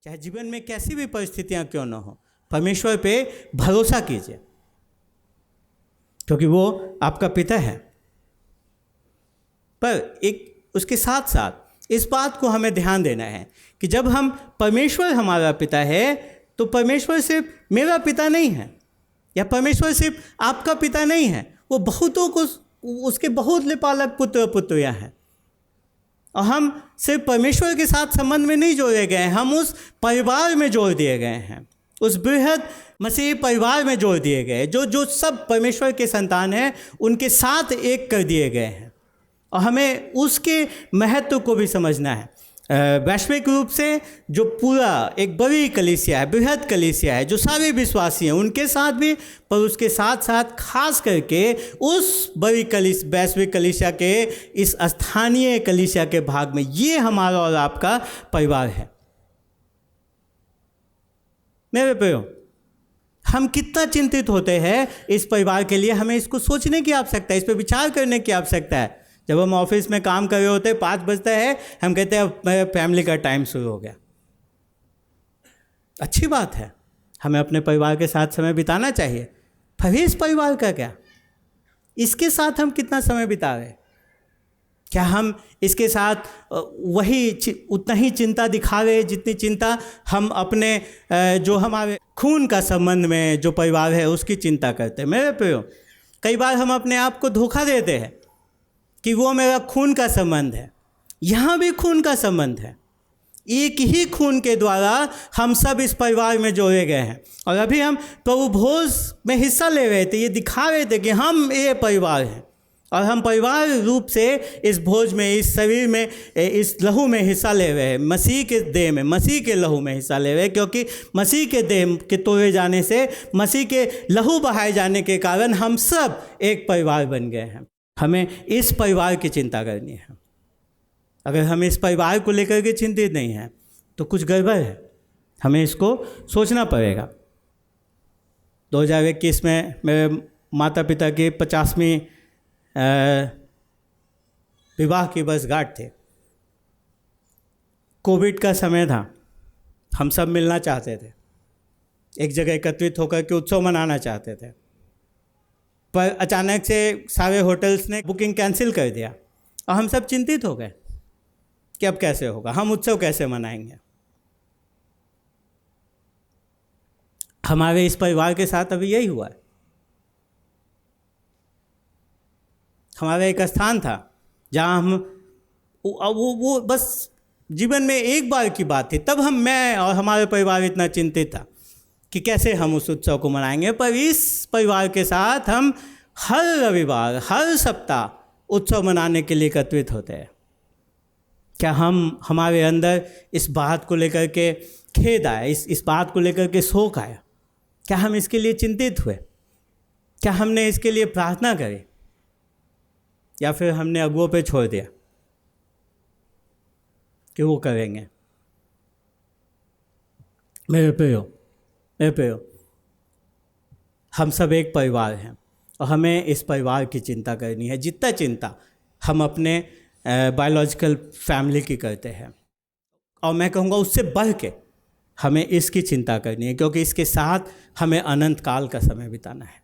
चाहे जीवन में कैसी भी परिस्थितियां क्यों न हो, परमेश्वर पे भरोसा कीजिए, क्योंकि वो आपका पिता है। पर एक उसके साथ साथ इस बात को हमें ध्यान देना है कि जब हम परमेश्वर हमारा पिता है तो परमेश्वर सिर्फ मेरा पिता नहीं है, या परमेश्वर सिर्फ आपका पिता नहीं है, वो बहुतों को, उसके बहुत लेपालक पुत्र पुत्रियाँ हैं। और हम सिर्फ परमेश्वर के साथ संबंध में नहीं जोड़े गए, हम उस परिवार में जोड़ दिए गए हैं, उस बृहद मसीही परिवार में जोड़ दिए गए, जो सब परमेश्वर के संतान हैं उनके साथ एक कर दिए गए हैं। और हमें उसके महत्व को भी समझना है। वैश्विक रूप से जो पूरा एक बड़ी कलीसिया है, बृहद कलीसिया है, जो सारे विश्वासी हैं उनके साथ भी, पर उसके साथ साथ खास करके उस बड़ी वैश्विक कलीसिया के इस स्थानीय कलीसिया के भाग में, ये हमारा और आपका परिवार है। मेरे प्रियो, हम कितना चिंतित होते हैं इस परिवार के लिए, हमें इसको सोचने की आवश्यकता है, इस पर विचार करने की आवश्यकता है। जब हम ऑफिस में काम कर रहे होते हैं, 5 बजता है, हम कहते हैं अब मेरे फैमिली का टाइम शुरू हो गया। अच्छी बात है, हमें अपने परिवार के साथ समय बिताना चाहिए। फिर इस परिवार का क्या, इसके साथ हम कितना समय बिता रहे हैं? क्या हम इसके साथ उतना ही चिंता दिखा रहे जितनी चिंता हम अपने जो हमारे खून का संबंध में जो परिवार है उसकी चिंता करते हैं? मेरे प्रियो, कई बार हम अपने आप को धोखा देते हैं कि वो मेरा खून का संबंध है। यहाँ भी खून का संबंध है, एक ही खून के द्वारा हम सब इस परिवार में जोड़े गए हैं। और अभी हम प्रभु भोज में हिस्सा ले रहे थे, ये दिखा रहे थे कि हम ये परिवार हैं, और हम परिवार रूप से इस भोज में, इस शरीर में, इस लहू में हिस्सा ले रहे हैं, मसीह के देह में, मसीह के लहू में हिस्सा ले रहे हैं। क्योंकि मसीह के देह के तोड़े जाने से, मसीह के लहू बहाए जाने के कारण हम सब एक परिवार बन गए हैं। हमें इस परिवार की चिंता करनी है। अगर हम इस परिवार को लेकर के चिंतित नहीं हैं तो कुछ गड़बड़ है, हमें इसको सोचना पड़ेगा। 2021 में मेरे माता पिता की 50वीं विवाह की वर्षगांठ थे। कोविड का समय था, हम सब मिलना चाहते थे, एक जगह एकत्रित होकर के उत्सव मनाना चाहते थे, पर अचानक से सारे होटल्स ने बुकिंग कैंसिल कर दिया और हम सब चिंतित हो गए कि अब कैसे होगा, हम उत्सव कैसे मनाएंगे। हमारे इस परिवार के साथ अभी यही हुआ है। हमारा एक स्थान था जहाँ हम वो बस जीवन में एक बार की बात थी, तब मैं और हमारे परिवार इतना चिंतित था कि कैसे हम उस उत्सव को मनाएंगे। पर इस परिवार के साथ हम हर रविवार, हर सप्ताह उत्सव मनाने के लिए एकत्रित होते हैं। क्या हमारे अंदर इस बात को लेकर के खेद आया, इस बात को लेकर के शोक आया? क्या हम इसके लिए चिंतित हुए? क्या हमने इसके लिए प्रार्थना करी, या फिर हमने अगुओं पे छोड़ दिया कि वो करेंगे? मेरे प्रियो, हम सब एक परिवार हैं और हमें इस परिवार की चिंता करनी है, जितना चिंता हम अपने बायोलॉजिकल फैमिली की करते हैं। और मैं कहूँगा उससे बढ़ के हमें इसकी चिंता करनी है, क्योंकि इसके साथ हमें अनंत काल का समय बिताना है।